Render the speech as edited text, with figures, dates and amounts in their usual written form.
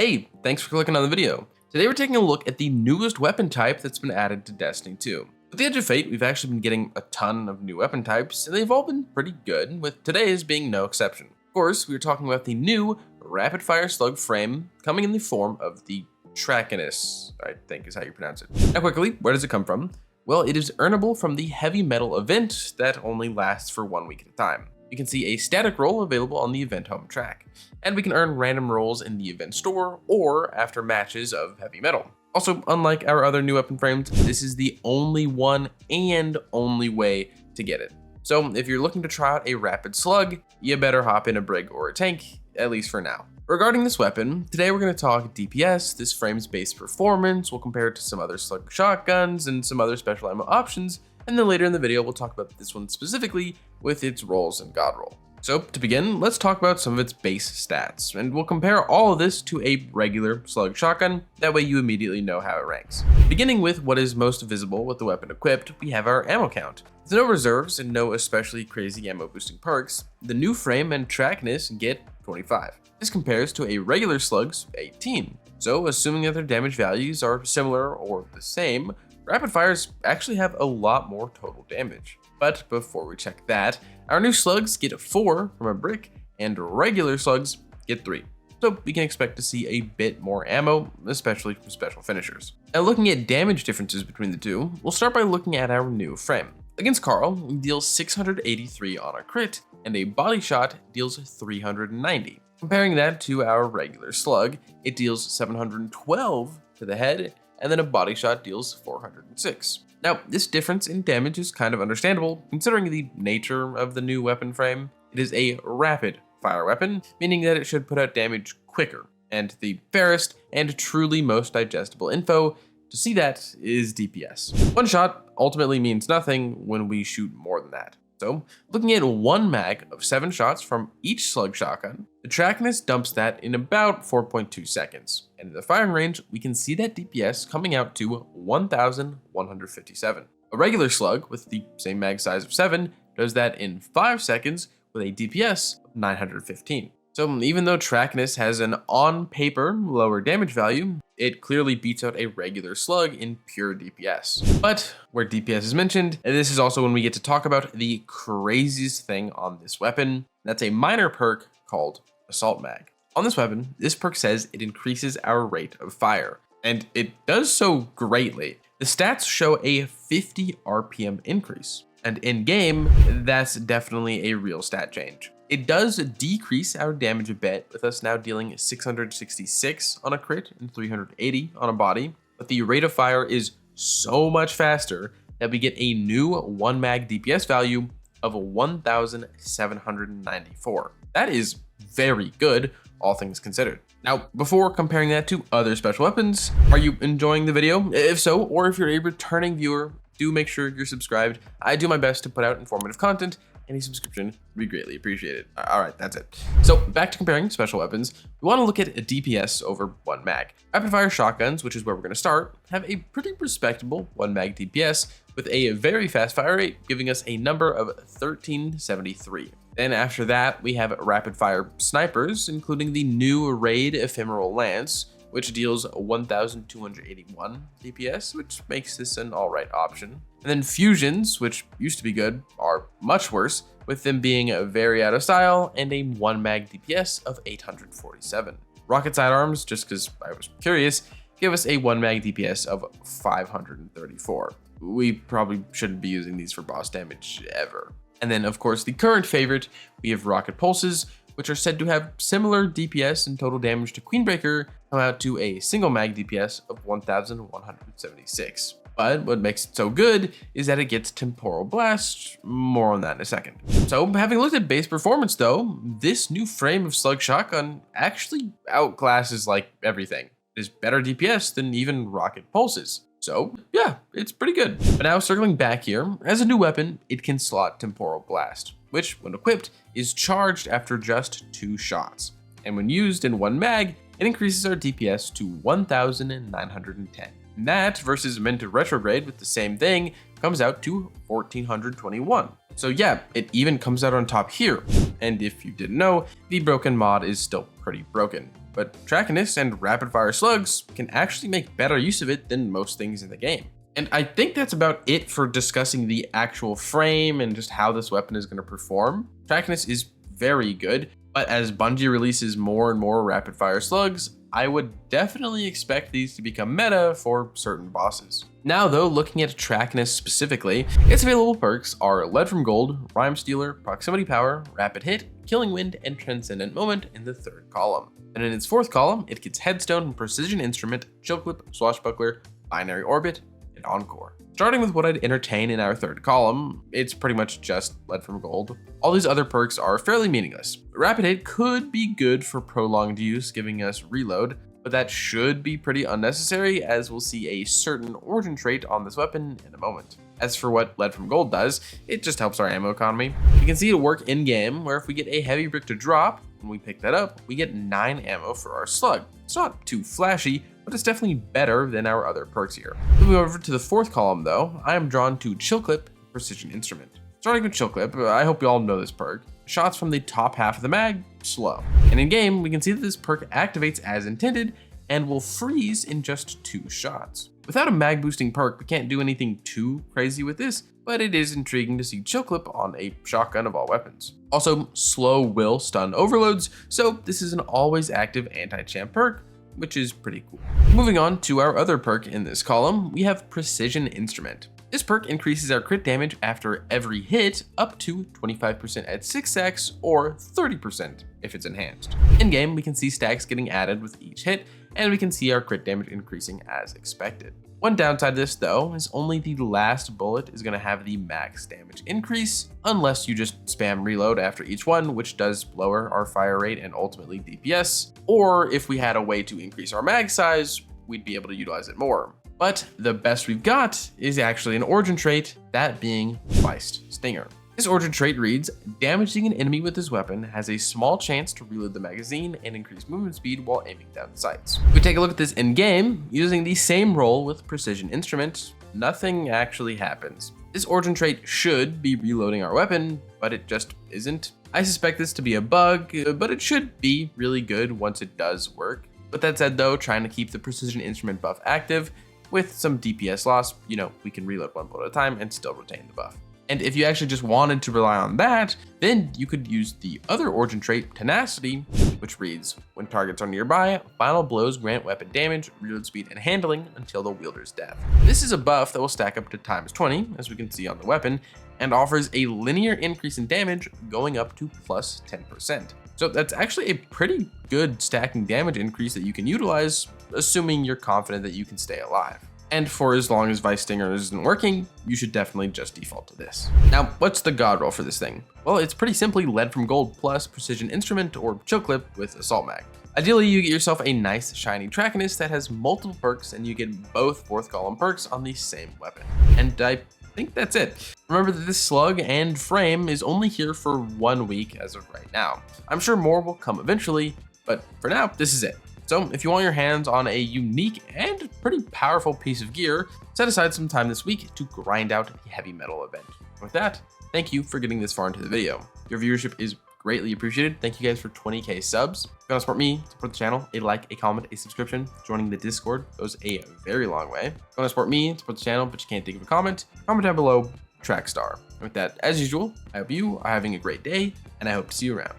Hey, thanks for clicking on the video. Today we're taking a look at the newest weapon type that's been added to Destiny 2. With the Edge of Fate, we've actually been getting a ton of new weapon types, and they've all been pretty good, with today's being no exception. Of course, we were talking about the new rapid fire slug frame coming in the form of the Trachinus, I think is how you pronounce it. Now quickly, where does it come from? Well, it is earnable from the heavy metal event that only lasts for 1 week at a time. You can see a static roll available on the event home track, and we can earn random rolls in the event store or after matches of heavy metal. Also, unlike our other new weapon frames, this is the only one and only way to get it. So if you're looking to try out a rapid slug, you better hop in a brig or a tank, at least for now. Regarding this weapon, today we're going to talk DPS, this frame's base performance, we'll compare it to some other slug shotguns and some other special ammo options, and then later in the video we'll talk about this one specifically with its rolls and god roll. So to begin, let's talk about some of its base stats, and we'll compare all of this to a regular slug shotgun, that way you immediately know how it ranks. Beginning with what is most visible with the weapon equipped, we have our ammo count. With no reserves and no especially crazy ammo boosting perks, the new frame and Trachinus get 25. This compares to a regular slug's 18. So assuming that their damage values are similar or the same, rapid fires actually have a lot more total damage. But before we check that, our new slugs get 4 from a brick and regular slugs get 3. So we can expect to see a bit more ammo, especially from special finishers. Now looking at damage differences between the two, we'll start by looking at our new frame. Against Carl, we deal 683 on a crit, and a body shot deals 390. Comparing that to our regular slug, it deals 712 to the head, and then a body shot deals 406. Now, this difference in damage is kind of understandable, considering the nature of the new weapon frame. It is a rapid fire weapon, meaning that it should put out damage quicker, and the fairest and truly most digestible info to see that is DPS. One shot ultimately means nothing when we shoot more than that. So, looking at one mag of 7 shots from each slug shotgun, the Trachinus dumps that in about 4.2 seconds. And in the firing range, we can see that DPS coming out to 1,157. A regular slug with the same mag size of 7 does that in 5 seconds with a DPS of 915. So even though Trachinus has an on paper lower damage value, it clearly beats out a regular slug in pure DPS. But where DPS is mentioned, and this is also when we get to talk about the craziest thing on this weapon. That's a minor perk called Assault Mag. On this weapon, this perk says it increases our rate of fire, and it does so greatly. The stats show a 50 RPM increase, and in game, that's definitely a real stat change. It does decrease our damage a bit, with us now dealing 666 on a crit and 380 on a body, but the rate of fire is so much faster that we get a new 1 mag DPS value of 1,794. That is very good, all things considered. Now, before comparing that to other special weapons, are you enjoying the video? If so, or if you're a returning viewer, do make sure you're subscribed. I do my best to put out informative content. Any subscription would be greatly appreciated. All right, that's it. So back to comparing special weapons, we want to look at a DPS over 1 mag. Rapid fire shotguns, which is where we're going to start, have a pretty respectable 1 mag DPS with a very fast fire rate, giving us a number of 1373. Then after that, we have rapid fire snipers, including the new raid ephemeral lance, which deals 1,281 DPS, which makes this an alright option. And then fusions, which used to be good, are much worse, with them being very out of style and a 1 mag DPS of 847. Rocket sidearms, just because I was curious, give us a 1 mag DPS of 534. We probably shouldn't be using these for boss damage ever. And then of course the current favorite, we have rocket pulses, which are said to have similar DPS and total damage to Queenbreaker, come out to a single mag DPS of 1,176. But what makes it so good is that it gets Temporal Blast, more on that in a second. So having looked at base performance though, this new frame of slug shotgun actually outclasses like everything. It is better DPS than even rocket pulses. So yeah, it's pretty good. But now circling back here, as a new weapon, it can slot Temporal Blast, which when equipped is charged after just 2 shots. And when used in 1 mag, it increases our DPS to 1,910. And that versus Mint Retrograde with the same thing comes out to 1,421. So yeah, it even comes out on top here. And if you didn't know, the broken mod is still pretty broken. but Trachinus and rapid fire slugs can actually make better use of it than most things in the game. And I think that's about it for discussing the actual frame and just how this weapon is going to perform. Trachinus is very good, but as Bungie releases more and more rapid fire slugs, I would definitely expect these to become meta for certain bosses. Now though, looking at Trachinus specifically, its available perks are Lead from Gold, Rhyme Stealer, Proximity Power, Rapid Hit, Killing Wind, and Transcendent Moment in the third column. And in its fourth column, it gets Headstone, Precision Instrument, Chill Clip, Swashbuckler, Binary Orbit, and Encore. Starting with what I'd entertain in our third column, it's pretty much just Lead from Gold. All these other perks are fairly meaningless. Rapid Hit could be good for prolonged use, giving us reload, but that should be pretty unnecessary as we'll see a certain origin trait on this weapon in a moment. As for what Lead from Gold does, it just helps our ammo economy. You can see it work in game, where if we get a heavy brick to drop, when we pick that up, we get 9 ammo for our slug. It's not too flashy, but it's definitely better than our other perks here. Moving over to the fourth column though, I am drawn to Chill Clip, Precision Instrument. Starting with Chill Clip, I hope you all know this perk. Shots from the top half of the mag, slow. And in game, we can see that this perk activates as intended and will freeze in just 2 shots. Without a mag boosting perk, we can't do anything too crazy with this, but it is intriguing to see Chill Clip on a shotgun of all weapons. Also, slow will stun overloads, so this is an always active anti-champ perk, which is pretty cool. Moving on to our other perk in this column, we have Precision Instrument. This perk increases our crit damage after every hit up to 25% at 6 stacks or 30% if it's enhanced. In game, we can see stacks getting added with each hit, and we can see our crit damage increasing as expected. One downside to this though is only the last bullet is going to have the max damage increase, unless you just spam reload after each one, which does lower our fire rate and ultimately DPS, or if we had a way to increase our mag size, we'd be able to utilize it more. But the best we've got is actually an origin trait, that being Feist Stinger. This origin trait reads, damaging an enemy with this weapon has a small chance to reload the magazine and increase movement speed while aiming down sights. If we take a look at this in game, using the same roll with Precision Instrument, nothing actually happens. This origin trait should be reloading our weapon, but it just isn't. I suspect this to be a bug, but it should be really good once it does work. With that said though, trying to keep the Precision Instrument buff active, with some DPS loss, we can reload 1 bullet at a time and still retain the buff. And if you actually just wanted to rely on that, then you could use the other origin trait, Tenacity, which reads, when targets are nearby, final blows grant weapon damage, reload speed, and handling until the wielder's death. This is a buff that will stack up to times 20, as we can see on the weapon, and offers a linear increase in damage going up to plus 10%. So that's actually a pretty good stacking damage increase that you can utilize, assuming you're confident that you can stay alive. And for as long as Feist Stinger isn't working, you should definitely just default to this. Now, what's the god roll for this thing? Well, it's pretty simply Lead from Gold plus Precision Instrument or Chill Clip with Assault Mag. Ideally, you get yourself a nice shiny Trachinus that has multiple perks and you get both fourth column perks on the same weapon. And I think that's it. Remember that this slug and frame is only here for 1 week as of right now. I'm sure more will come eventually, but for now, this is it. So if you want your hands on a unique and pretty powerful piece of gear, set aside some time this week to grind out the heavy metal event. With that, thank you for getting this far into the video. Your viewership is greatly appreciated. Thank you guys for 20k subs. If you want to support me, support the channel, a like, a comment, a subscription, joining the Discord goes a very long way. If you want to support me, support the channel, but you can't think of a comment down below, Trackstar. With that, as usual, I hope you are having a great day, and I hope to see you around.